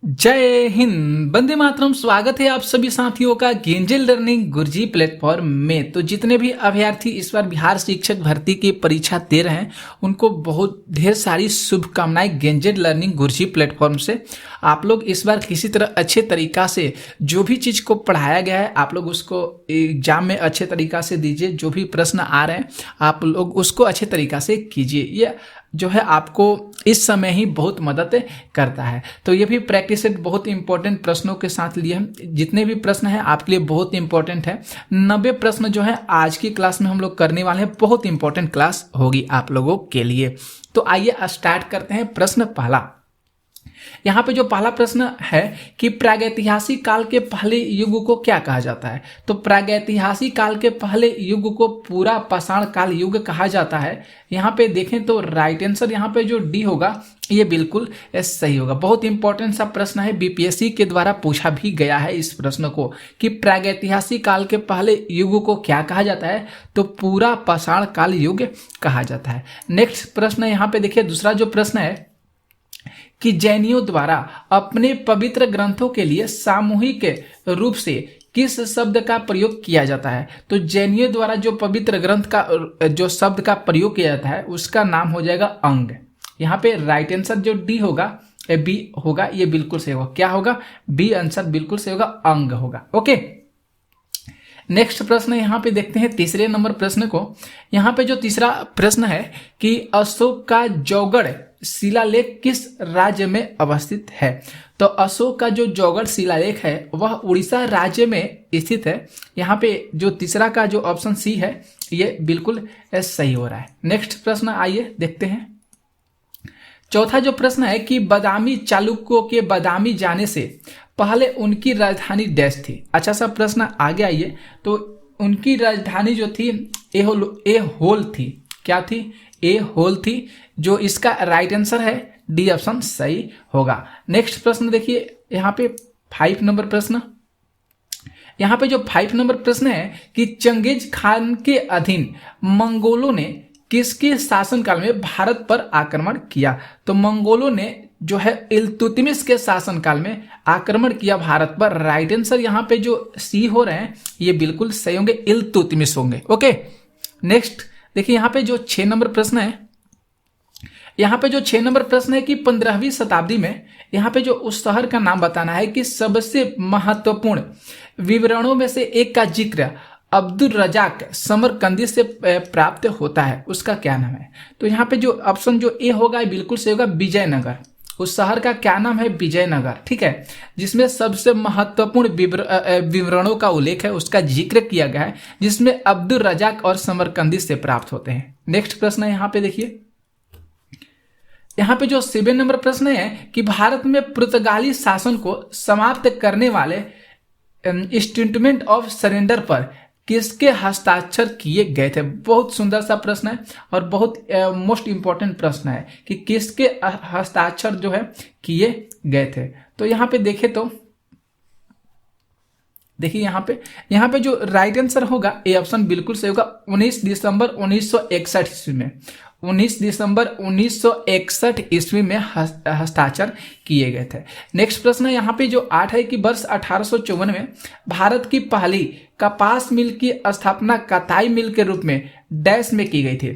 जय हिंद, वंदे मातरम। स्वागत है आप सभी साथियों का गेंजल लर्निंग गुरुजी प्लेटफॉर्म में। तो जितने भी अभ्यर्थी इस बार बिहार शिक्षक भर्ती की परीक्षा दे रहे हैं उनको बहुत ढेर सारी शुभकामनाएं गेंजल लर्निंग गुरुजी प्लेटफॉर्म से। आप लोग इस बार किसी तरह अच्छे तरीका से जो भी चीज़ को पढ़ाया गया है आप लोग उसको एग्जाम में अच्छे तरीका से दीजिए। जो भी प्रश्न आ रहे हैं आप लोग उसको अच्छे तरीका से कीजिए। ये जो है आपको इस समय ही बहुत मदद करता है। तो ये भी प्रैक्टिस सेट बहुत इंपॉर्टेंट प्रश्नों के साथ लिए हम जितने भी प्रश्न हैं आपके लिए बहुत इंपॉर्टेंट है। 90 प्रश्न जो है आज की क्लास में हम लोग करने वाले हैं। बहुत इंपॉर्टेंट क्लास होगी आप लोगों के लिए। तो आइए स्टार्ट करते हैं। प्रश्न पहला, यहाँ पे जो पहला प्रश्न है कि प्रागैतिहासिक काल के पहले युग को क्या कहा जाता है। तो प्रागैतिहासिक काल के पहले युग को पूरा पाषाण काल युग कहा जाता है। यहाँ पे देखें तो राइट आंसर यहाँ पे जो डी होगा ये बिल्कुल सही होगा। बहुत इंपॉर्टेंट सा प्रश्न है, बीपीएससी के द्वारा पूछा भी गया है इस प्रश्न को कि प्रागैतिहासिक काल के पहले युग को क्या कहा जाता है। तो पूरा पाषाण काल युग कहा जाता है। नेक्स्ट प्रश्न यहाँ पे देखिए, दूसरा जो प्रश्न है कि जैनियों द्वारा अपने पवित्र ग्रंथों के लिए सामूहिक रूप से किस शब्द का प्रयोग किया जाता है। तो जैनियों द्वारा जो पवित्र ग्रंथ का जो शब्द का प्रयोग किया जाता है उसका नाम हो जाएगा अंग। यहाँ पे राइट आंसर जो डी होगा बी होगा, ये बिल्कुल सही होगा। क्या होगा? बी आंसर बिल्कुल सही होगा, अंग होगा। ओके, नेक्स्ट प्रश्न यहाँ पे देखते हैं तीसरे नंबर प्रश्न को। यहाँ पे जो तीसरा प्रश्न है कि अशोक का जौगढ़ शिलालेख किस राज्य में अवस्थित है। तो अशोक का जो जौगढ़ शिलालेख है वह उड़ीसा राज्य में स्थित है। यहाँ पे जो तीसरा का जो ऑप्शन सी है ये बिल्कुल सही हो रहा है। नेक्स्ट प्रश्न आइए देखते हैं। चौथा जो प्रश्न है कि बादामी चालुक्यों के बादामी जाने से पहले उनकी राजधानी डैश थी। अच्छा सा प्रश्न आगे आइए। तो उनकी राजधानी जो थी ए होल थी। क्या थी? ए होल थी। जो इसका राइट आंसर है डी ऑप्शन सही होगा। नेक्स्ट प्रश्न देखिए, यहाँ पे 5 नंबर प्रश्न। यहाँ पे जो 5 नंबर प्रश्न है कि चंगेज खान के अधीन मंगोलों ने किसके शासनकाल में भारत पर आक्रमण किया। तो मंगोलों ने जो है इल्तुतमिश के शासनकाल में आक्रमण किया भारत पर। राइट आंसर यहाँ पे जो सी हो रहे हैं ये बिल्कुल सही होंगे, इल्तुतमिश होंगे। ओके, नेक्स्ट देखिए यहाँ पे जो 6 नंबर प्रश्न है। यहाँ पे जो 6 नंबर प्रश्न है कि 15वीं शताब्दी में यहाँ पे जो उस शहर का नाम बताना है कि सबसे महत्वपूर्ण विवरणों में से एक का जिक्र अब्दुल रजाक समरकंदी से प्राप्त होता है, उसका क्या नाम है। तो यहाँ पे जो ऑप्शन जो ए होगा बिल्कुल सही होगा, विजयनगर। उस शहर का क्या नाम है? विजयनगर। ठीक है, जिसमें सबसे महत्वपूर्ण विवरणों का उल्लेख है, उसका जिक्र किया गया है, जिसमें अब्दुल रजाक और समरकंदी से प्राप्त होते हैं। नेक्स्ट प्रश्न है यहाँ पे देखिए। यहाँ पे जो 7 नंबर प्रश्न है कि भारत में पुर्तगाली शासन को समाप्त करने वाले इंस्ट्रूमेंट ऑफ सरेंडर पर किसके हस्ताक्षर किए गए थे। बहुत सुंदर सा प्रश्न है और बहुत मोस्ट इंपॉर्टेंट प्रश्न है कि किसके हस्ताक्षर जो है किए गए थे। तो यहाँ पे देखें तो देखिए यहाँ पे जो राइट आंसर होगा ए ऑप्शन बिल्कुल सही होगा, 19 दिसंबर 1961 ईस्वी में। 19 दिसंबर 1961 ईस्वी में हस्ताक्षर किए गए थे। नेक्स्ट प्रश्न है यहाँ पे जो 8 है कि वर्ष 1854 में भारत की पहली कपास मिल की स्थापना कताई मिल के रूप में डैश में की गई थी।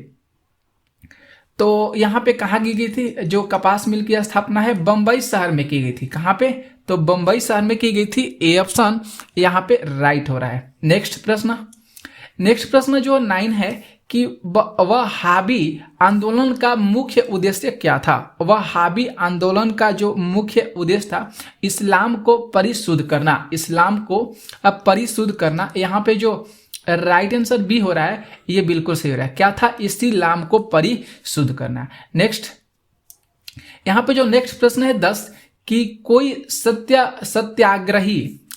तो यहाँ पे कहाँ की गई थी? जो कपास मिल की स्थापना है बम्बई शहर में की गई थी। कहाँ पे? तो बम्बई शहर में की गई थी। ए ऑप्शन यहाँ पे राइट हो रहा है। नेक्स्ट प्रश्न जो 9 है कि वहाबी आंदोलन का मुख्य उद्देश्य क्या था। वहाबी आंदोलन का जो मुख्य उद्देश्य था इस्लाम को परिशुद्ध करना। इस्लाम को परिशुद्ध करना। यहाँ पे जो राइट आंसर बी हो रहा है ये बिल्कुल सही हो रहा है। क्या था? इस्लाम को परिशुद्ध करना। नेक्स्ट यहाँ पे जो नेक्स्ट प्रश्न है 10 कि कोई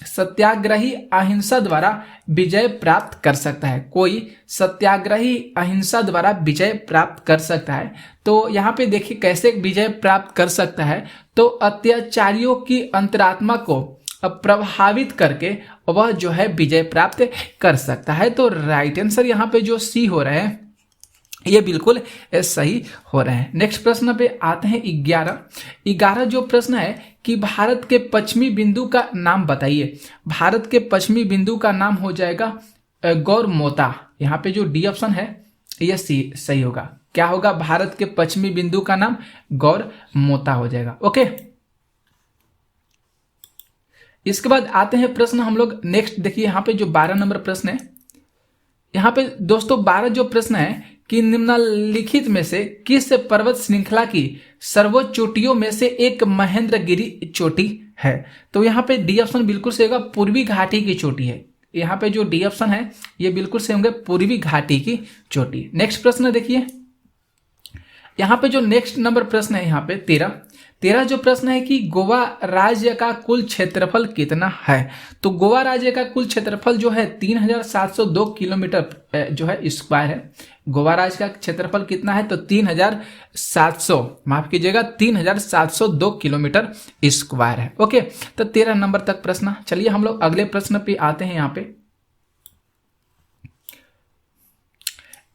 सत्याग्रही अहिंसा द्वारा विजय प्राप्त कर सकता है। कोई सत्याग्रही अहिंसा द्वारा विजय प्राप्त कर सकता है। तो यहाँ पे देखिए कैसे विजय प्राप्त कर सकता है। तो अत्याचारियों की अंतरात्मा को प्रभावित करके वह जो है विजय प्राप्त कर सकता है। तो राइट आंसर यहाँ पे जो सी हो रहा है ये बिल्कुल सही हो रहे हैं। नेक्स्ट प्रश्न पे आते हैं 11 जो प्रश्न है कि भारत के पश्चिमी बिंदु का नाम बताइए। भारत के पश्चिमी बिंदु का नाम हो जाएगा गौरमोता। यहाँ पे जो डी ऑप्शन है ये सही होगा। क्या होगा? भारत के पश्चिमी बिंदु का नाम गौरमोता हो जाएगा। ओके, इसके बाद आते हैं प्रश्न हम लोग नेक्स्ट। देखिए यहाँ पे जो 12 नंबर प्रश्न है, यहाँ पे दोस्तों 12 जो प्रश्न है कि निम्नलिखित में से किस पर्वत श्रृंखला की सर्वोच्च चोटियों में से एक महेंद्रगिरी चोटी है? तो यहाँ पे डी ऑप्शन बिल्कुल से होगा, पूर्वी घाटी की चोटी है। यहाँ पे जो डी ऑप्शन है ये बिल्कुल से होंगे पूर्वी घाटी की चोटी। नेक्स्ट प्रश्न देखिए, यहाँ पे जो नेक्स्ट नंबर प्रश्न है यहाँ पे 13 जो प्रश्न है कि गोवा राज्य का कुल क्षेत्रफल कितना है? तो गोवा राज्य का कुल क्षेत्रफल जो है 3702 किलोमीटर जो है स्क्वायर है। गोवा राज्य का क्षेत्रफल कितना है? तो 3702 किलोमीटर स्क्वायर है। ओके, तो 13 नंबर तक प्रश्न। चलिए हम लोग अगले प्रश्न पे आते हैं।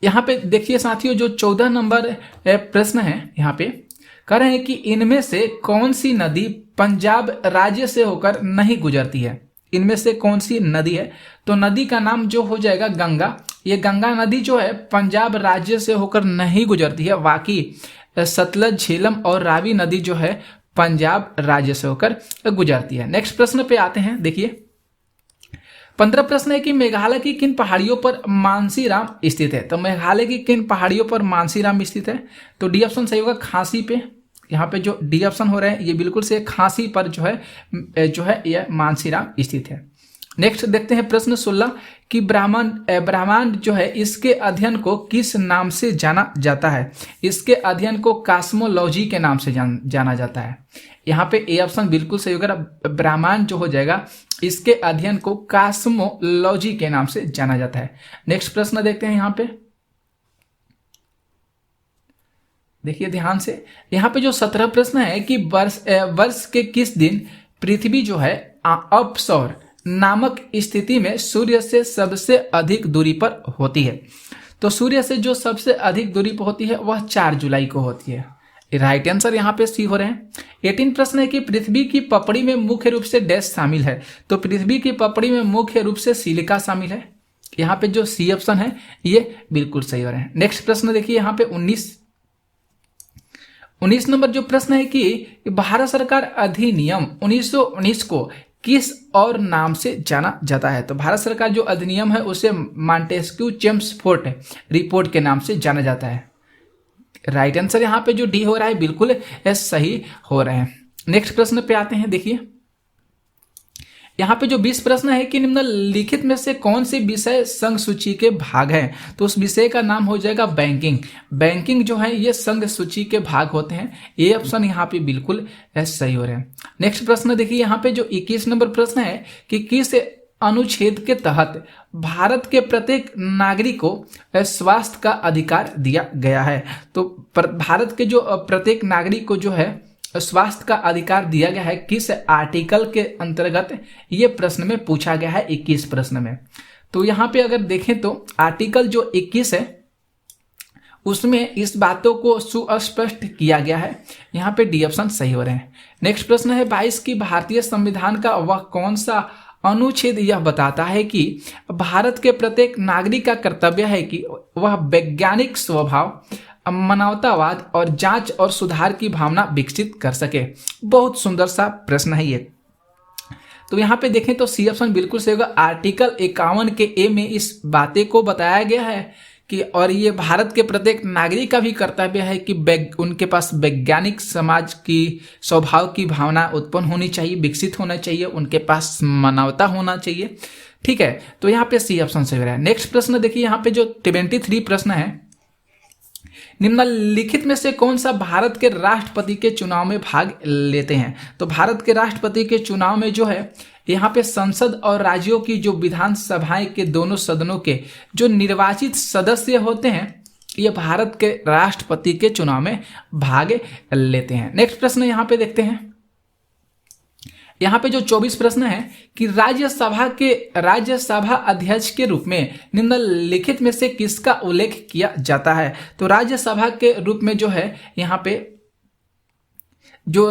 यहाँ पे देखिए साथियों, जो 14 नंबर प्रश्न है यहाँ पे कह रहे हैं कि इनमें से कौन सी नदी पंजाब राज्य से होकर नहीं गुजरती है? इनमें से कौन सी नदी है? तो नदी का नाम जो हो जाएगा गंगा। ये गंगा नदी जो है पंजाब राज्य से होकर नहीं गुजरती है। बाकी सतलज, झेलम और रावी नदी जो है पंजाब राज्य से होकर गुजरती है। नेक्स्ट प्रश्न पे आते हैं। देखिए 15 प्रश्न है कि मेघालय की किन पहाड़ियों पर मानसीराम स्थित है? तो मेघालय की किन पहाड़ियों पर मानसीराम स्थित है? तो डी ऑप्शन सही होगा, खांसी पे। यहाँ पे जो डी ऑप्शन हो रहे हैं ये बिल्कुल से खांसी पर जो है यह मानसीराम स्थित है। नेक्स्ट देखते हैं प्रश्न 16 कि ब्रह्मांड जो है इसके अध्ययन को किस नाम से जाना जाता है? इसके अध्ययन को कॉस्मोलॉजी के नाम से जाना जाता है। यहाँ पे ए ऑप्शन बिल्कुल सही होगा, ब्रह्मांड जो हो जाएगा इसके अध्ययन को कॉस्मोलॉजी के नाम से जाना जाता है। नेक्स्ट प्रश्न देखते हैं यहाँ पे, देखिए ध्यान से। यहाँ पे जो 17 प्रश्न है कि वर्ष के किस दिन पृथ्वी जो है अपसौर नामक स्थिति में सूर्य से सबसे अधिक दूरी पर होती है? तो सूर्य से जो सबसे अधिक दूरी पर होती है वह 4 जुलाई को होती है। राइट आंसर यहाँ पे सी हो रहे हैं। 18 प्रश्न है कि पृथ्वी की पपड़ी में मुख्य रूप से डैश शामिल है? तो पृथ्वी की पपड़ी में मुख्य रूप से सिलिका शामिल है। यहाँ पे जो सी ऑप्शन है ये बिल्कुल सही हो रहे हैं। नेक्स्ट प्रश्न देखिए यहाँ पे 19 नंबर जो प्रश्न है कि भारत सरकार अधिनियम 1919 को किस और नाम से जाना जाता है? तो भारत सरकार जो अधिनियम है उसे मॉन्टेस्क्यू चेम्सफोर्ड रिपोर्ट के नाम से जाना जाता है। राइट आंसर यहाँ पे जो डी हो रहा है बिल्कुल सही हो रहे हैं। नेक्स्ट प्रश्न पे आते हैं। देखिए यहाँ पे जो 20 प्रश्न है कि निम्नलिखित में से कौन से विषय संघ सूची के भाग हैं? तो उस विषय का नाम हो जाएगा बैंकिंग। बैंकिंग जो है ये संघ सूची के भाग होते हैं। ए ऑप्शन यहाँ पे बिल्कुल सही हो रहे हैं। नेक्स्ट प्रश्न देखिए यहाँ पे जो 21 नंबर प्रश्न है कि किस अनुच्छेद के तहत भारत के प्रत्येक नागरिक को स्वास्थ्य का अधिकार दिया गया है? तो भारत के जो प्रत्येक नागरिक को जो है स्वास्थ्य का अधिकार दिया गया है, किस आर्टिकल के अंतर्गत? ये प्रश्न में पूछा गया है 21 प्रश्न में। तो यहाँ पे अगर देखें तो आर्टिकल जो 21 है उसमें इस बातों को सुस्पष्ट किया गया है। यहाँ पे डी ऑप्शन सही हो रहे हैं। नेक्स्ट प्रश्न है 22 की भारतीय संविधान का वह कौन सा अनुच्छेद यह बताता है कि भारत के प्रत्येक नागरिक का कर्तव्य है कि वह वैज्ञानिक स्वभाव, मानवतावाद और जांच और सुधार की भावना विकसित कर सके? बहुत सुंदर सा प्रश्न है ये। तो यहाँ पे देखें तो सी ऑप्शन बिल्कुल सही होगा। आर्टिकल 51 के ए में इस बातें को बताया गया है कि और ये भारत के प्रत्येक नागरिक का भी कर्तव्य है कि उनके पास वैज्ञानिक समाज की स्वभाव की भावना उत्पन्न होनी चाहिए, विकसित होना चाहिए, उनके पास मानवता होना चाहिए। ठीक है, तो यहाँ पे सी ऑप्शन सही हो रहा है। नेक्स्ट प्रश्न देखिए यहाँ पे जो 23 प्रश्न है, निम्नलिखित में से कौन सा भारत के राष्ट्रपति के चुनाव में भाग लेते हैं? तो भारत के राष्ट्रपति के चुनाव में जो है यहाँ पे संसद और राज्यों की जो विधानसभाएं के दोनों सदनों के जो निर्वाचित सदस्य होते हैं ये भारत के राष्ट्रपति के चुनाव में भाग लेते हैं। नेक्स्ट प्रश्न यहाँ पे देखते हैं। यहाँ पे जो 24 प्रश्न है कि राज्यसभा अध्यक्ष के रूप में निम्नलिखित में से किसका उल्लेख किया जाता है। तो राज्यसभा के रूप में जो है यहाँ पे जो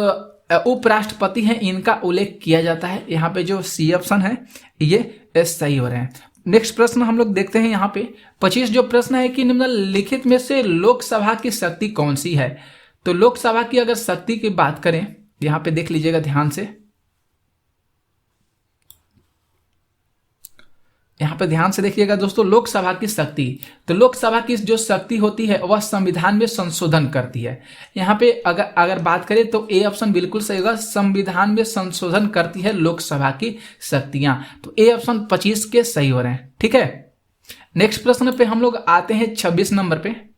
उपराष्ट्रपति हैं इनका उल्लेख किया जाता है। यहाँ पे जो सी ऑप्शन है ये सही हो रहे हैं। नेक्स्ट प्रश्न हम लोग देखते हैं यहाँ पे 25 जो प्रश्न है कि निम्नलिखित में से लोकसभा की शक्ति कौन सी है। तो लोकसभा की अगर शक्ति की बात करें यहाँ पे देख लीजिएगा ध्यान से, यहाँ पे ध्यान से देखिएगा दोस्तों, लोकसभा की शक्ति, तो लोकसभा की जो शक्ति होती है वह संविधान में संशोधन करती है। यहाँ पे अगर बात करें तो ए ऑप्शन बिल्कुल सही होगा, संविधान में संशोधन करती है लोकसभा की शक्तियां। तो ए ऑप्शन 25 के सही हो रहे हैं। ठीक है, नेक्स्ट प्रश्न पे हम लोग आते हैं 26 नंबर पे।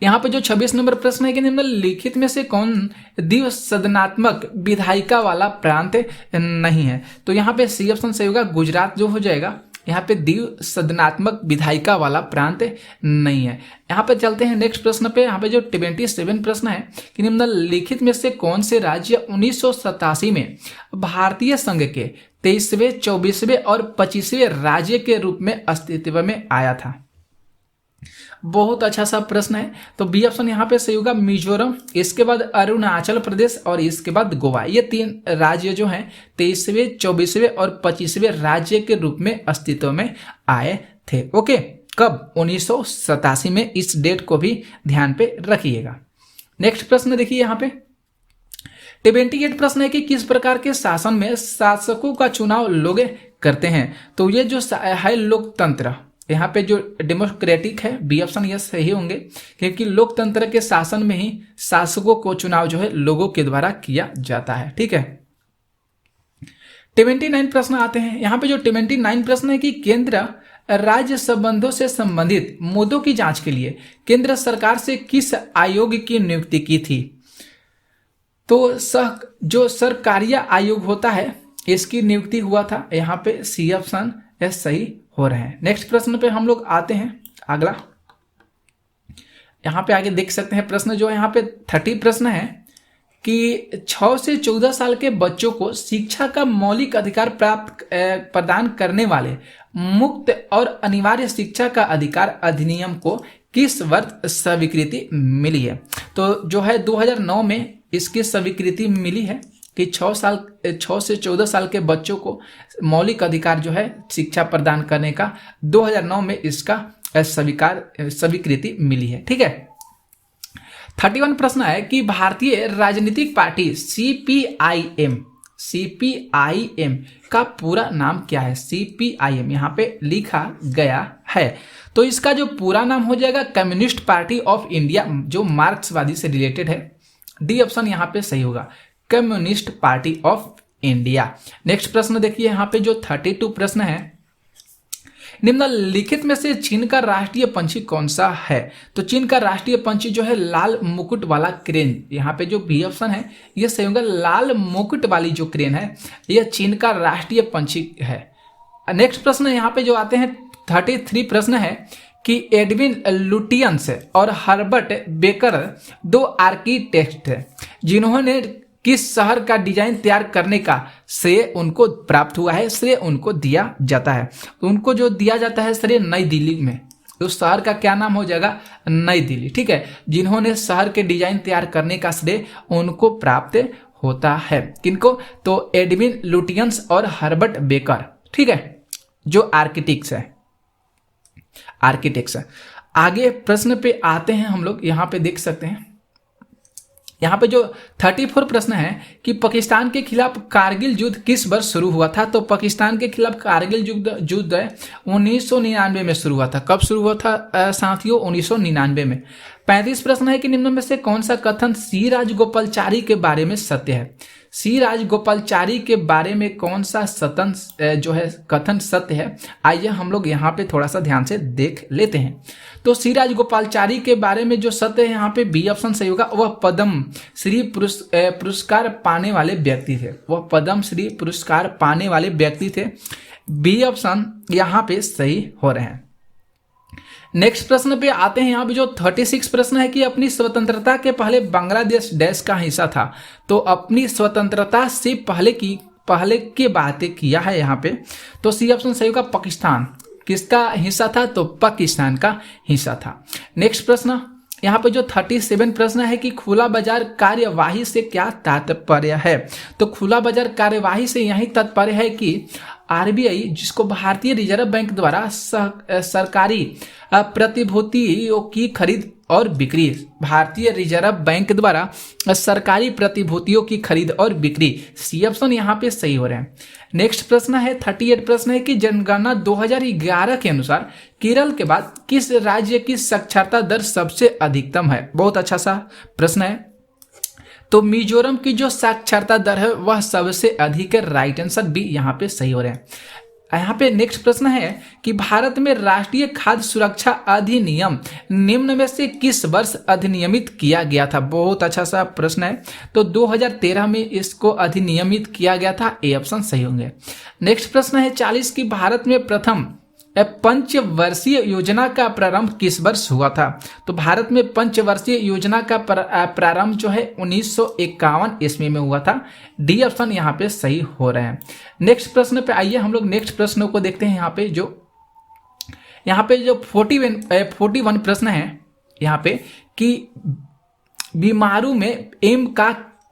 यहाँ पे जो 26 नंबर प्रश्न है कि निम्नलिखित में से कौन द्विसदनात्मक विधायिका वाला प्रांत नहीं है। तो यहाँ पे सी ऑप्शन सही होगा, गुजरात जो हो जाएगा। यहाँ पे द्विसदनात्मक विधायिका वाला प्रांत नहीं है। यहाँ पे चलते हैं नेक्स्ट प्रश्न पे। यहाँ पे जो 27 प्रश्न है कि निम्नलिखित में से कौन से राज्य 1987 में भारतीय संघ के 23वें, 24वें और 25वें राज्य के रूप में अस्तित्व में आया था। बहुत अच्छा सा प्रश्न है। तो बी ऑप्शन यहाँ पे सही होगा, मिजोरम, इसके बाद अरुणाचल प्रदेश और इसके बाद गोवा। ये 3 राज्य जो हैं 23वें, 24वें और 25वें राज्य के रूप में अस्तित्व में आए थे। ओके, कब? 1987 में। इस डेट को भी ध्यान पे रखिएगा। नेक्स्ट प्रश्न देखिए यहाँ पे 28 प्रश्न है कि किस प्रकार के शासन में शासकों का चुनाव लोग करते हैं। तो ये जो है लोकतंत्र, यहाँ पे जो डेमोक्रेटिक है बी ऑप्शन ये सही होंगे, क्योंकि लोकतंत्र के शासन में ही शासकों को चुनाव जो है लोगों के द्वारा किया जाता है। ठीक है, 29 प्रश्न आते हैं। यहाँ पे जो 29 प्रश्न है कि केंद्र राज्य संबंधों से संबंधित मुद्दों की जांच के लिए केंद्र सरकार से किस आयोग की नियुक्ति की थी। तो जो सरकारिया आयोग होता है इसकी नियुक्ति हुआ था। यहाँ पे सी ऑप्शन सही हो रहे हैं। नेक्स्ट प्रश्न पे हम लोग आते हैं। अगला यहाँ पे आगे देख सकते हैं प्रश्न जो यहाँ पे 30 प्रश्न है कि 6 से 14 साल के बच्चों को शिक्षा का मौलिक अधिकार प्रदान करने वाले मुक्त और अनिवार्य शिक्षा का अधिकार अधिनियम को किस वर्ष स्वीकृति मिली है। तो जो है 2009 में इसकी स्वीकृति मिली है कि 6 से 14 साल के बच्चों को मौलिक अधिकार जो है शिक्षा प्रदान करने का 2009 में इसका स्वीकृति मिली है। ठीक है, 31 प्रश्न है कि भारतीय राजनीतिक पार्टी सीपीआईएम का पूरा नाम क्या है। सीपीआईएम यहाँ पे लिखा गया है, तो इसका जो पूरा नाम हो जाएगा कम्युनिस्ट पार्टी ऑफ इंडिया, जो मार्क्सवादी से रिलेटेड है। डी ऑप्शन यहाँ पे सही होगा, communist party of India. Next प्रश्न देखिए यहाँ पे जो 32 प्रश्न है, निम्नलिखित में से चीन का राष्ट्रीय पंछी कौन सा है। तो चीन का राष्ट्रीय पंछी जो है लाल मुकुट वाला क्रेन। यहाँ पे जो बी ऑप्शन है ये सही होगा, लाल मुकुट वाली जो क्रेन है यह चीन का राष्ट्रीय पंछी है। नेक्स्ट प्रश्न यहाँ पे जो आते हैं 33 प्रश्न है कि एडविन लुटियंस और हर्बर्ट बेकर 2 आर्किटेक्ट हैं जिन्होंने किस शहर का डिजाइन तैयार करने का श्रेय उनको प्राप्त हुआ है, श्रेय उनको दिया जाता है। उनको जो दिया जाता है श्रेय नई दिल्ली में, उस शहर का क्या नाम हो जाएगा, नई दिल्ली। ठीक है, जिन्होंने शहर के डिजाइन तैयार करने का श्रेय उनको प्राप्त होता है। किनको? तो एडविन लुटियंस और हर्बर्ट बेकर। ठीक है, जो आर्किटेक्ट्स है। आगे प्रश्न पे आते हैं हम लोग। यहाँ पे देख सकते हैं, यहाँ पे जो 34 प्रश्न है कि पाकिस्तान के खिलाफ कारगिल युद्ध किस वर्ष शुरू हुआ था। तो पाकिस्तान के खिलाफ कारगिल युद्ध 1999 में शुरू हुआ था। कब शुरू हुआ था साथियों? 1999 में। 35 प्रश्न है कि निम्न में से कौन सा कथन सी राजगोपालचारी के बारे में सत्य है। सी राजगोपालचारी के बारे में कौन सा कथन सत्य है, आइए हम लोग यहाँ पे थोड़ा सा ध्यान से देख लेते हैं। तो सी राजगोपालचारी के बारे में जो सत्य है यहाँ पे बी ऑप्शन सही होगा, वह पद्म श्री पुरस्कार पाने वाले व्यक्ति थे। वह पद्म श्री पुरस्कार पाने वाले व्यक्ति थे। बी ऑप्शन यहाँ पे सही हो रहे हैं। नेक्स्ट प्रश्न पे आते हैं। यहाँ पे जो 36 प्रश्न है कि अपनी स्वतंत्रता के पहले बांग्लादेश देश का हिस्सा था। तो अपनी स्वतंत्रता से पहले की बातें किया है यहाँ पे, तो सी ऑप्शन सही होगा पाकिस्तान। किसका हिस्सा था? तो पाकिस्तान का हिस्सा था। नेक्स्ट प्रश्न यहाँ पे जो 37 प्रश्न है कि खुला बाजार कार्यवाही से क्या तात्पर्य है? तो खुला बाजार कार्यवाही से यही तात्पर्य है कि आरबीआई, जिसको भारतीय रिजर्व बैंक द्वारा सरकारी प्रतिभूतियों की खरीद और बिक्री, भारतीय रिजर्व बैंक द्वारा सरकारी प्रतिभूतियों की खरीद और बिक्री, सी ऑप्शन यहाँ पे सही हो रहे हैं। नेक्स्ट प्रश्न है 38 प्रश्न है कि जनगणना 2011 के अनुसार केरल के बाद किस राज्य की साक्षरता दर सबसे अधिकतम है? बहुत अच्छा सा प्रश्न है। तो मिजोरम की जो साक्षरता दर है वह सबसे अधिक है। राइट आंसर बी यहाँ पे सही हो रहे हैं। यहाँ पे नेक्स्ट प्रश्न है कि भारत में राष्ट्रीय खाद्य सुरक्षा अधिनियम निम्न में से किस वर्ष अधिनियमित किया गया था? बहुत अच्छा सा प्रश्न है। तो 2013 में इसको अधिनियमित किया गया था। ए ऑप्शन सही होंगे। नेक्स्ट प्रश्न है 40 की भारत में प्रथम पंचवर्षीय योजना का प्रारंभ किस वर्ष हुआ था? तो भारत में पंचवर्षीय योजना का प्रारंभ जो है 1951 ईस्वी में हुआ था। डी ऑप्शन यहाँ पे सही हो रहे हैं। नेक्स्ट प्रश्न पे आइए, हम लोग नेक्स्ट प्रश्नों को देखते हैं। यहाँ पे जो 41 प्रश्न है यहाँ पे कि बीमारू में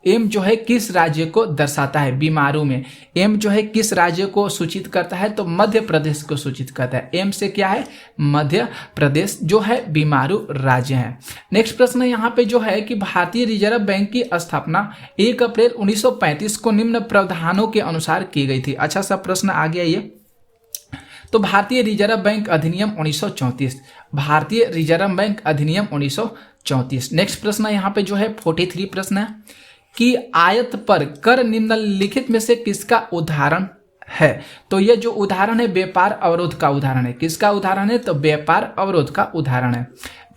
एम जो है किस राज्य को दर्शाता है? बीमारू में एम जो है किस राज्य को सूचित करता है? तो मध्य प्रदेश को सूचित करता है। एम से क्या है? मध्य प्रदेश जो है बीमारू राज्य है। नेक्स्ट प्रश्न यहाँ पे जो है कि भारतीय रिजर्व बैंक की स्थापना 1 अप्रैल 1935 को निम्न प्रावधानों के अनुसार की गई थी। अच्छा सा प्रश्न आ गया ये। तो भारतीय रिजर्व बैंक अधिनियम 1934, भारतीय रिजर्व बैंक अधिनियम 1934। नेक्स्ट प्रश्न यहाँ पे जो है 43 प्रश्न है कि आयत पर कर निम्नलिखित में से किसका उदाहरण है? तो ये जो उदाहरण है व्यापार अवरोध का उदाहरण है। किसका उदाहरण है? तो व्यापार अवरोध का उदाहरण है।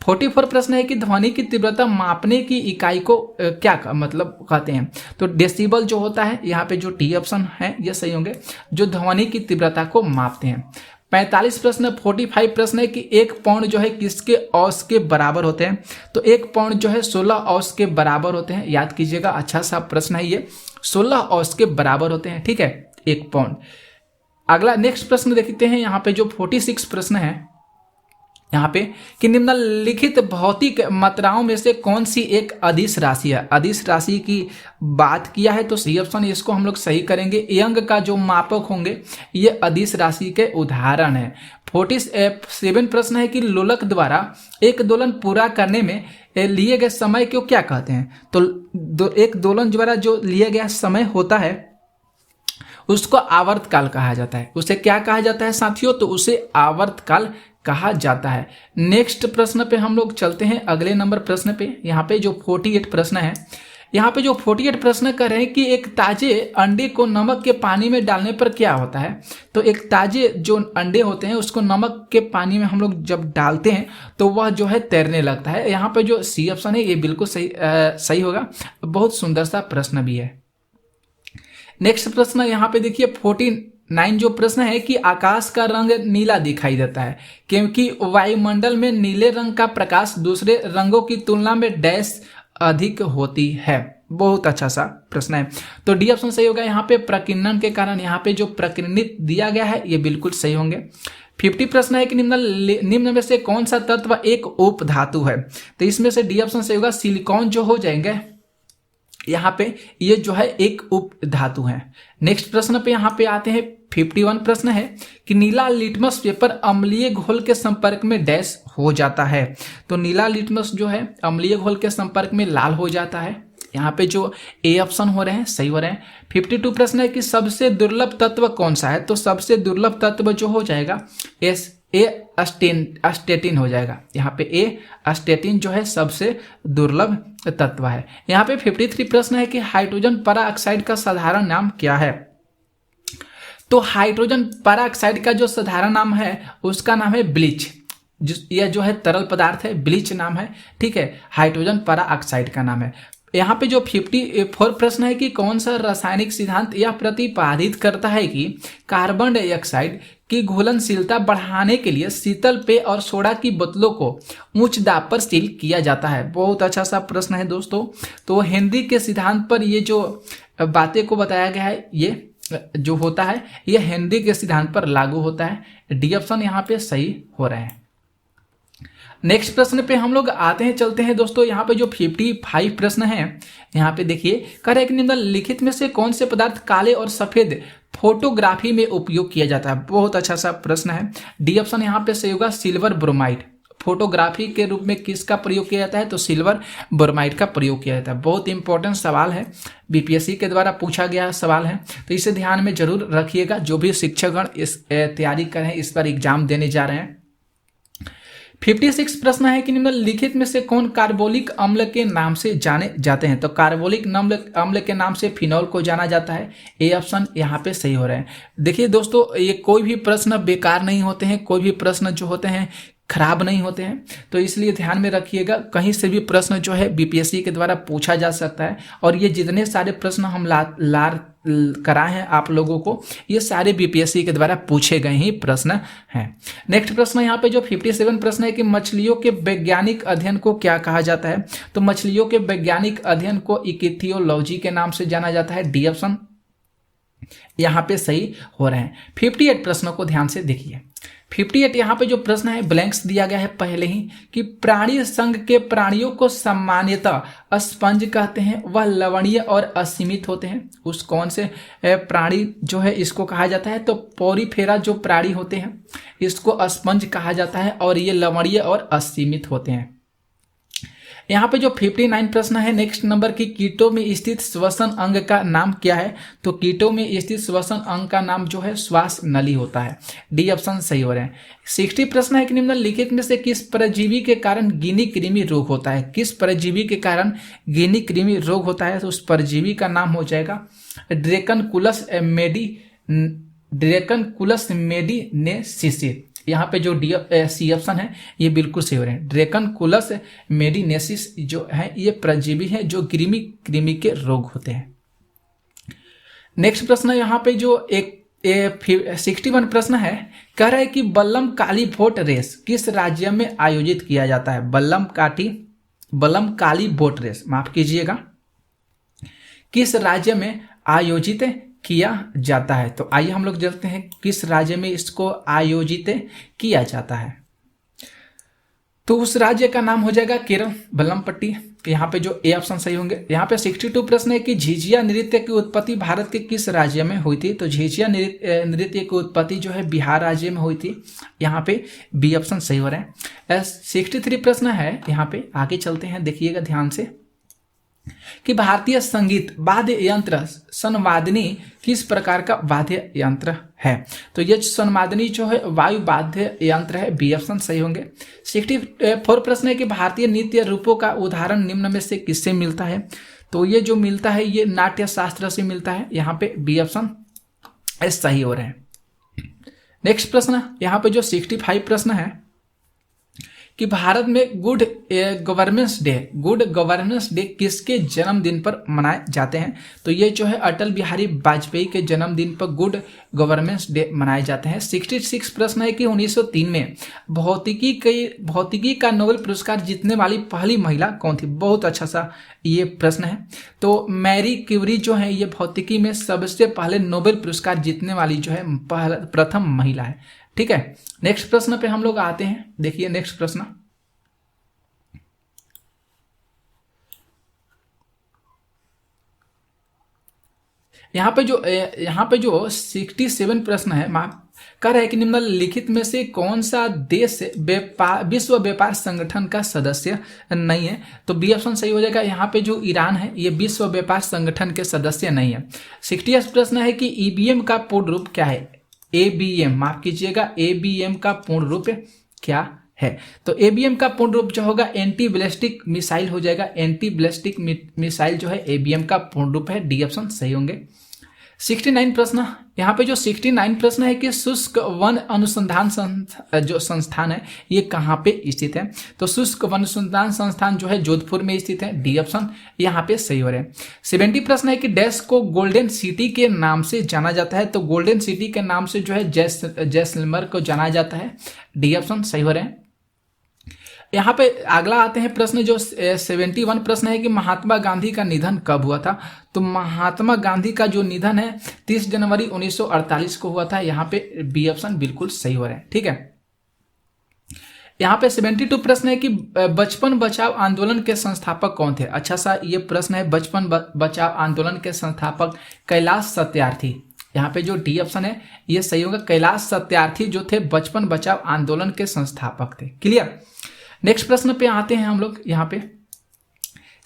44 प्रश्न है कि ध्वनि की तीव्रता मापने की इकाई को क्या मतलब कहते हैं? तो डेसिबल जो होता है, यहाँ पे जो टी ऑप्शन है ये सही होंगे, जो ध्वनि की तीव्रता को मापते हैं। 45 प्रश्न 45 प्रश्न है कि 1 पाउंड जो है किसके औंस के बराबर होते हैं? तो 1 पाउंड जो है 16 औंस के बराबर होते हैं। याद कीजिएगा, अच्छा सा प्रश्न है ये, 16 औंस के बराबर होते हैं। ठीक है, 1 पाउंड। अगला नेक्स्ट प्रश्न देखते हैं। यहाँ पे जो 46 प्रश्न है यहाँ पे कि निम्नलिखित भौतिक मात्राओं में से कौन सी एक अदिश राशि है? अदिश राशि की बात किया है तो सी ऑप्शन इसको हम लोग सही करेंगे। यंग का जो मापक होंगे ये अदिश राशि के उदाहरण है। 47 प्रश्न है कि लोलक द्वारा एक दोलन पूरा करने में लिए गए समय को क्या कहते हैं? तो एक दोलन द्वारा जो लिया गया समय होता है उसको आवर्तकाल कहा जाता है। उसे क्या कहा जाता है साथियों? तो उसे आवर्तकाल कहा जाता है। नेक्स्ट प्रश्न पे हम लोग चलते हैं, अगले नंबर प्रश्न पे। यहाँ पे जो 48 प्रश्न है, यहाँ पे जो 48 प्रश्न कर रहे हैं कि एक ताजे अंडे को नमक के पानी में डालने पर क्या होता है? तो एक ताजे जो अंडे होते हैं उसको नमक के पानी में हम लोग जब डालते हैं तो वह जो है तैरने लगता है। यहाँ पे जो सी ऑप्शन है ये बिल्कुल सही होगा। बहुत सुंदर सा प्रश्न भी है। नेक्स्ट प्रश्न यहाँ पे देखिए 49 जो प्रश्न है कि आकाश का रंग नीला दिखाई देता है क्योंकि वायुमंडल में नीले रंग का प्रकाश दूसरे रंगों की तुलना में डैश अधिक होती है। बहुत अच्छा सा प्रश्न है। तो डी ऑप्शन सही होगा। यहाँ पे प्रकीर्णन के कारण यहाँ पे जो प्रकीर्णित दिया गया है ये बिल्कुल सही होंगे। 50 प्रश्न है कि निम्न में से कौन सा तत्व एक उप धातु है? तो इसमें से डी ऑप्शन सही होगा। सिलिकॉन जो हो जाएंगे यहाँ पे, ये जो है एक उप धातु है। नेक्स्ट प्रश्न पे यहाँ पे आते हैं। 51 प्रश्न है कि नीला लिटमस पेपर अम्लीय घोल के संपर्क में डैश हो जाता है। तो नीला लिटमस जो है अम्लीय घोल के संपर्क में लाल हो जाता है। यहाँ पे जो ए ऑप्शन हो रहे हैं सही हो रहे हैं। 52 प्रश्न है कि सबसे दुर्लभ तत्व कौन सा है? तो सबसे दुर्लभ तत्व जो हो जाएगा अस्टेटिन हो जाएगा। यहाँ पे ए अस्टेटिन जो है सबसे दुर्लभ तत्व है। यहाँ पे 53 प्रश्न है कि हाइड्रोजन पराऑक्साइड का साधारण नाम क्या है? तो हाइड्रोजन पराऑक्साइड का जो साधारण नाम है उसका नाम है ब्लीच। यह जो है तरल पदार्थ है, ब्लीच नाम है। ठीक है, हाइड्रोजन पराऑक्साइड का नाम है। यहाँ पे जो 54 प्रश्न है कि कौन सा रासायनिक सिद्धांत यह प्रतिपादित करता है कि कार्बन डाइऑक्साइड की घुलनशीलता बढ़ाने के लिए शीतल पेय और सोडा की बोतलों को उच्च दाब पर सील किया जाता है? बहुत अच्छा सा प्रश्न है दोस्तों। तो हेनरी के सिद्धांत पर ये जो बातें को बताया गया है, ये जो होता है ये हेनरी के सिद्धांत पर लागू होता है। डी ऑप्शन यहाँ पे सही हो रहे हैं। नेक्स्ट प्रश्न पे हम लोग आते हैं, चलते हैं दोस्तों। यहाँ पे जो 55 प्रश्न है, यहाँ पे देखिए, कह रहे हैं कि निम्नलिखित में से कौन से पदार्थ काले और सफेद फोटोग्राफी में उपयोग किया जाता है? बहुत अच्छा सा प्रश्न है। डी ऑप्शन यहाँ पे सही होगा, सिल्वर ब्रोमाइड। फोटोग्राफी के रूप में किसका प्रयोग किया जाता है? तो सिल्वर ब्रोमाइड का प्रयोग किया जाता है। बहुत इंपॉर्टेंट सवाल है, बीपीएससी के द्वारा पूछा गया सवाल है, तो इसे ध्यान में जरूर रखिएगा। जो भी शिक्षकगण इस तैयारी कर रहे हैं, इस पर एग्जाम देने जा रहे हैं। 56 प्रश्न है कि निम्नलिखित में से कौन कार्बोलिक अम्ल के नाम से जाने जाते हैं? तो कार्बोलिक अम्ल के नाम से फिनॉल को जाना जाता है। ए ऑप्शन यहाँ पे सही हो रहे हैं। देखिए दोस्तों, ये कोई भी प्रश्न बेकार नहीं होते हैं, कोई भी प्रश्न जो होते हैं खराब नहीं होते हैं, तो इसलिए ध्यान में रखिएगा। कहीं से भी प्रश्न जो है बीपीएससी के द्वारा पूछा जा सकता है, और ये जितने सारे प्रश्न हम कराए हैं आप लोगों को, ये सारे बीपीएससी के द्वारा पूछे गए ही प्रश्न हैं। नेक्स्ट प्रश्न यहाँ पे जो 57 प्रश्न है कि मछलियों के वैज्ञानिक अध्ययन को क्या कहा जाता है? तो मछलियों के वैज्ञानिक अध्ययन को इकिथियोलॉजी के नाम से जाना जाता है। डी ऑप्शन यहाँ पे सही हो रहे हैं। 58 प्रश्नों को ध्यान से देखिए। 58 यहाँ पे जो प्रश्न है ब्लैंक्स दिया गया है पहले ही, कि प्राणी संघ के प्राणियों को सामान्यतः स्पंज कहते हैं, वह लवणीय और असीमित होते हैं। उस कौन से प्राणी जो है इसको कहा जाता है? तो पोरीफेरा जो प्राणी होते हैं इसको स्पंज कहा जाता है, और ये लवणीय और असीमित होते हैं। यहाँ पे जो 59 प्रश्न है नेक्स्ट नंबर की, कीटों में स्थित श्वसन अंग का नाम क्या है? तो कीटों में स्थित श्वसन अंग का नाम जो है श्वास नली होता है। डी ऑप्शन सही हो रहे हैं। 60 प्रश्न है कि निम्नलिखित में से किस परजीवी के कारण गिनी कृमि रोग होता है? किस परजीवी के कारण गिनी कृमि रोग होता है? तो उस परजीवी का नाम हो जाएगा ड्रेकनकुलस मेडिनेसिस। यहाँ पे जो सी ऑप्शन है ये बिल्कुल सही हो रहे हैं। ड्रेकनकुलस मेडिनेसिस जो है ये परजीवी है जो कृमि के रोग होते हैं। नेक्स्ट प्रश्न यहाँ पे जो 61 प्रश्न है, कह रहा है कि बल्लम काली बोट रेस किस राज्य में आयोजित किया जाता है? बल्लम काली बोट रेस, माफ कीजिएगा, किस राज्य में आयोजित किया जाता है? तो आइए हम लोग देखते हैं किस राज्य में इसको आयोजित किया जाता है। तो उस राज्य का नाम हो जाएगा केरल, बल्लमपट्टी। यहाँ पे जो ए ऑप्शन सही होंगे। यहाँ पे 62 प्रश्न है कि झिझिया नृत्य की उत्पत्ति भारत के किस राज्य में हुई थी? तो झिझिया नृत्य की उत्पत्ति जो है बिहार राज्य में हुई थी। यहाँ पे बी ऑप्शन सही हो रहे हैं। 63 प्रश्न है, यहाँ पे आगे चलते हैं, देखिएगा ध्यान से, कि भारतीय संगीत वाद्य यंत्र संवादिनी किस प्रकार का वाद्य यंत्र है? तो ये संवादिनी जो है वायु वाद्य यंत्र है। बी ऑप्शन सही होंगे। 64 प्रश्न है कि भारतीय नृत्य रूपों का उदाहरण निम्न में से किससे मिलता है? तो ये जो मिलता है ये नाट्य शास्त्र से मिलता है। यहाँ पे बी ऑप्शन सही हो रहे हैं। नेक्स्ट प्रश्न यहाँ पे जो 65 प्रश्न है कि भारत में गुड गवर्नेंस डे किसके जन्मदिन पर मनाए जाते हैं? तो ये जो है अटल बिहारी वाजपेयी के जन्मदिन पर गुड गवर्नेंस डे मनाए जाते हैं। 66 प्रश्न है कि 1903 में भौतिकी का नोबेल पुरस्कार जीतने वाली पहली महिला कौन थी? बहुत अच्छा सा ये प्रश्न है। तो मैरी क्यूरी जो है ये भौतिकी में सबसे पहले नोबेल पुरस्कार जीतने वाली जो है प्रथम महिला है। ठीक है, नेक्स्ट प्रश्न पे हम लोग आते हैं। देखिए नेक्स्ट प्रश्न, यहाँ पे जो 67 प्रश्न है, माफ कर रहे हैं कि निम्नलिखित में से कौन सा देश विश्व व्यापार संगठन का सदस्य नहीं है? तो बी ऑप्शन सही हो जाएगा। यहाँ पे जो ईरान है ये विश्व व्यापार संगठन के सदस्य नहीं है। 68 प्रश्न है कि ईवीएम का पूर्ण रूप क्या है? एबीएम, माफ कीजिएगा, एबीएम का पूर्ण रूप क्या है? तो एबीएम का पूर्ण रूप जो होगा एंटी बैलिस्टिक मिसाइल हो जाएगा। एंटी बैलिस्टिक मिसाइल जो है एबीएम का पूर्ण रूप है। डी ऑप्शन सही होंगे। 69 प्रश्न, यहाँ पे जो 69 प्रश्न है कि शुष्क वन अनुसंधान जो संस्थान है ये कहाँ पे स्थित है? तो शुष्क वन अनुसंधान संस्थान जो है जोधपुर में स्थित है, डी ऑप्शन यहाँ पे सही हो रहा है। 70 प्रश्न है कि डैश को गोल्डन सिटी के नाम से जाना जाता है? तो गोल्डन सिटी के नाम से जो है जैसलमेर को जाना जाता है, डी ऑप्शन सही हो रहे हैं। यहाँ पे अगला आते हैं प्रश्न जो 71 प्रश्न है कि महात्मा गांधी का निधन कब हुआ था? तो महात्मा गांधी का जो निधन है 30 जनवरी 1948 को हुआ था, यहाँ पे बी ऑप्शन बिल्कुल सही हो रहा है। ठीक है, यहाँ पे 72 प्रश्न है कि बचपन बचाओ आंदोलन के संस्थापक कौन थे? अच्छा सा ये प्रश्न है, बचपन बचाओ आंदोलन के संस्थापक कैलाश सत्यार्थी, यहाँ पे जो डी ऑप्शन है ये सही होगा। कैलाश सत्यार्थी जो थे बचपन बचाओ आंदोलन के संस्थापक थे। क्लियर। नेक्स्ट प्रश्न पे आते हैं हम लोग। यहाँ पे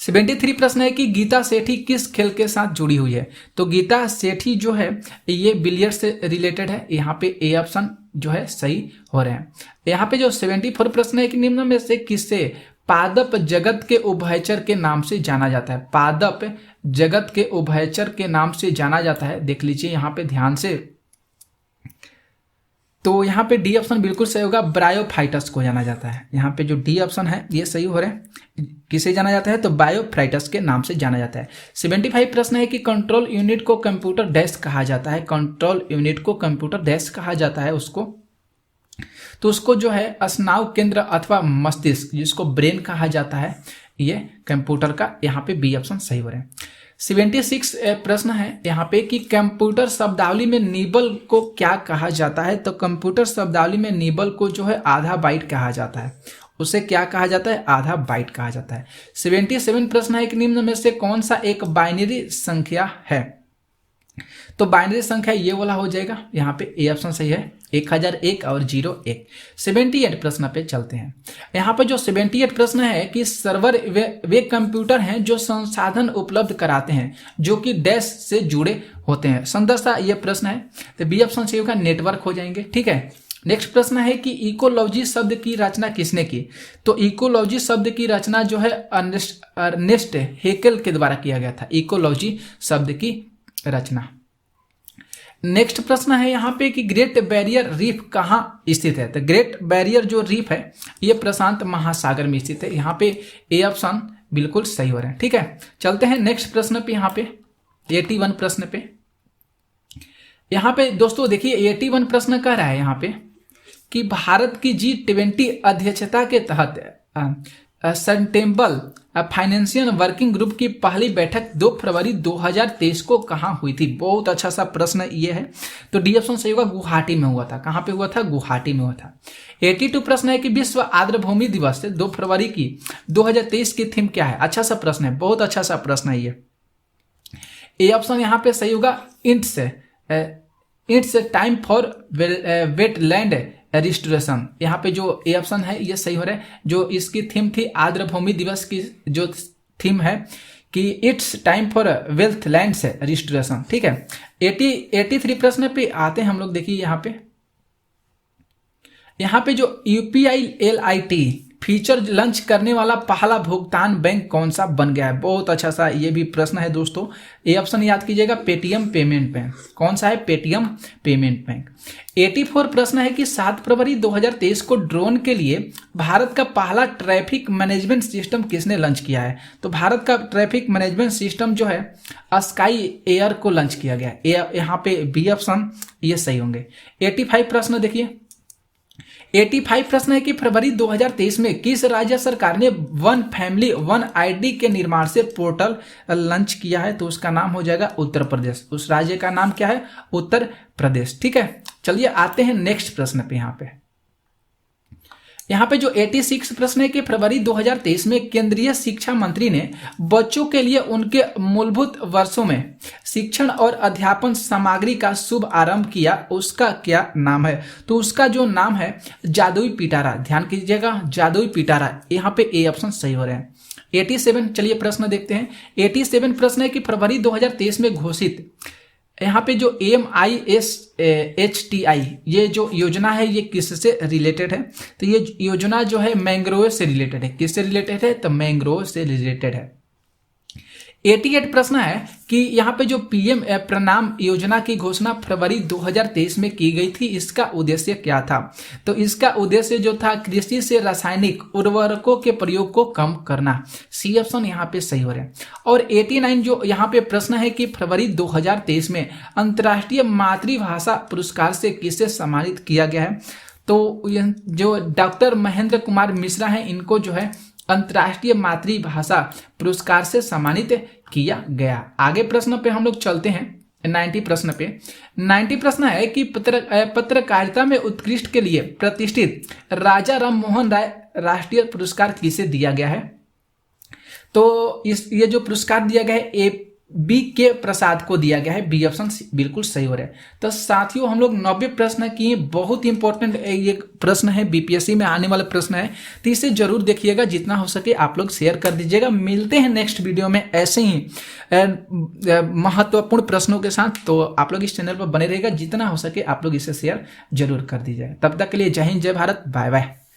73 प्रश्न है कि गीता सेठी किस खेल के साथ जुड़ी हुई है? तो गीता सेठी जो है ये बिलियर्ड से रिलेटेड है, यहाँ पे ए ऑप्शन जो है सही हो रहे हैं। यहाँ पे जो 74 प्रश्न है कि निम्न में से किससे पादप जगत के उभयचर के नाम से जाना जाता है? पादप जगत के उभयचर के नाम से जाना जाता है, देख लीजिए यहाँ पे ध्यान से। तो यहाँ पे डी ऑप्शन बिल्कुल सही होगा, ब्रायोफाइटस को जाना जाता है। यहाँ पे जो डी ऑप्शन है ये सही हो रहा है। किसे जाना जाता है? तो बायोफाइटस के नाम से जाना जाता है। 75 प्रश्न है कि कंट्रोल यूनिट को कंप्यूटर डैश कहा जाता है? कंट्रोल यूनिट को कंप्यूटर डैश कहा जाता है उसको, तो उसको जो है स्नायु केंद्र अथवा मस्तिष्क जिसको ब्रेन कहा जाता है, ये कंप्यूटर का, यहाँ पे बी ऑप्शन सही हो रहे हैं। 76 प्रश्न है यहाँ पे कि कंप्यूटर शब्दावली में निबल को क्या कहा जाता है? तो कंप्यूटर शब्दावली में निबल को जो है आधा बाइट कहा जाता है, उसे क्या कहा जाता है? आधा बाइट कहा जाता है। 77 प्रश्न है कि निम्न में से कौन सा एक बाइनरी संख्या है? तो बाइनरी संख्या ये वाला हो जाएगा, यहाँ पे ए ऑप्शन सही है, 1001 और 01। 78 प्रश्न पे चलते हैं। यहाँ पे जो 78 प्रश्न है कि सर्वर वे कंप्यूटर हैं जो संसाधन उपलब्ध कराते हैं जो कि डैश से जुड़े होते हैं। संदर्शा ये प्रश्न है, तो बी ऑप्शन सही होगा, नेटवर्क हो जाएंगे। ठीक है, नेक्स्ट प्रश्न है कि इकोलॉजी शब्द की रचना किसने की? तो इकोलॉजी शब्द की रचना जो है अर्नेस्ट हेकेल के द्वारा किया गया था, इकोलॉजी शब्द की रचना। नेक्स्ट प्रश्न है यहाँ पे कि ग्रेट बैरियर रीफ कहाँ स्थित है? तो ग्रेट बैरियर जो रीफ है ये प्रशांत महासागर में स्थित है, यहाँ पे ए ऑप्शन बिल्कुल सही हो रहा है। ठीक है, चलते हैं नेक्स्ट प्रश्न पे। यहाँ पे 81 प्रश्न पे, यहाँ पे दोस्तों देखिए 81 प्रश्न कह रहा है यहाँ पे कि भारत की G20 अध्यक्षता के तहत सस्टेनेबल फाइनेंशियल वर्किंग ग्रुप की पहली बैठक 2 फरवरी 2023 को कहाँ हुई थी? बहुत अच्छा सा प्रश्न ये है, तो डी ऑप्शन सही होगा, गुवाहाटी में हुआ था। कहाँ पे हुआ था? गुवाहाटी में हुआ था। 82 प्रश्न है कि विश्व आर्द्रभूमि दिवस 2 फरवरी की 2023 की थीम क्या है? अच्छा सा प्रश्न है, बहुत अच्छा सा प्रश्न है ये। ए ऑप्शन यहाँ पे सही होगा, it's time for wetland restoration. यहाँ पे जो ए ऑप्शन है ये सही हो रहा है। जो इसकी थीम थी आर्द्रभूमि दिवस की जो थीम है कि it's time for wealth lands restoration. ठीक है, 83 प्रश्न पे आते हैं हम लोग। देखिए यहाँ पे जो UPI LIT फीचर लॉन्च करने वाला पहला भुगतान बैंक कौन सा बन गया है? बहुत अच्छा सा ये भी प्रश्न है दोस्तों। ए ऑप्शन याद कीजिएगा, पेटीएम पेमेंट बैंक। कौन सा है? Paytm payment bank. 84 प्रश्न है कि 7 फरवरी 2023 को ड्रोन के लिए भारत का पहला ट्रैफिक मैनेजमेंट सिस्टम किसने लॉन्च किया है? तो भारत का ट्रैफिक मैनेजमेंट सिस्टम जो है स्काई एयर को लॉन्च किया गया है, यहाँ पे बी ऑप्शन ये सही होंगे। 85 प्रश्न देखिए, 85 प्रश्न है कि फरवरी 2023 में किस राज्य सरकार ने वन फैमिली वन आईडी के निर्माण से पोर्टल लॉन्च किया है? तो उसका नाम हो जाएगा उत्तर प्रदेश। उस राज्य का नाम क्या है? उत्तर प्रदेश। ठीक है, चलिए आते हैं नेक्स्ट प्रश्न पे। यहाँ पे जो 86 प्रश्न है कि फरवरी 2023 में केंद्रीय शिक्षा मंत्री ने बच्चों के लिए उनके मूलभूत वर्षों में शिक्षण और अध्यापन सामग्री का शुभ आरंभ किया, उसका क्या नाम है? तो उसका जो नाम है जादुई पिटारा। ध्यान कीजिएगा, जादुई पिटारा, यहाँ पे ए ऑप्शन सही हो रहे हैं। 87 चलिए प्रश्न देखते हैं। 87 प्रश्न है कि फरवरी 2023 में घोषित यहाँ पे जो MISHTI ये जो योजना है ये किससे रिलेटेड है? तो ये योजना जो है मैंग्रोव से रिलेटेड है। किससे रिलेटेड है? तो मैंग्रोव से रिलेटेड है। 88 प्रश्न है कि यहाँ पे जो पीएम प्रणाम योजना की घोषणा फरवरी 2023 में की गई थी, इसका उद्देश्य क्या था? तो इसका उद्देश्य जो था कृषि से रासायनिक उर्वरकों के प्रयोग को कम करना। सी ऑप्शन यहाँ पे सही हो रहा है। और 89 जो यहाँ पे प्रश्न है कि फरवरी 2023 में अंतर्राष्ट्रीय मातृभाषा पुरस्कार से किसे सम्मानित किया गया है? तो जो डॉक्टर महेंद्र कुमार मिश्रा हैं, इनको जो है अंतर्राष्ट्रीय मातृभाषा पुरस्कार से सम्मानित किया गया। आगे प्रश्न पे हम लोग चलते हैं 90 प्रश्न पे। 90 प्रश्न है कि पत्रकारिता में उत्कृष्ट के लिए प्रतिष्ठित राजा राम मोहन राय राष्ट्रीय पुरस्कार किसे दिया गया है? तो ये जो पुरस्कार दिया गया है बी के प्रसाद को दिया गया है। बी ऑप्शन बिल्कुल सही हो रहा है। तो साथियों हम लोग 90 प्रश्न किए, बहुत इंपॉर्टेंट ये प्रश्न है, बीपीएससी में आने वाला प्रश्न है, तो इसे जरूर देखिएगा, जितना हो सके आप लोग शेयर कर दीजिएगा। मिलते हैं नेक्स्ट वीडियो में ऐसे ही महत्वपूर्ण प्रश्नों के साथ। तो आप लोग इस चैनल पर बने रहेगा, जितना हो सके आप लोग इसे शेयर जरूर कर दीजिएगा। तब तक के लिए जय हिंद, जय भारत, बाय बाय।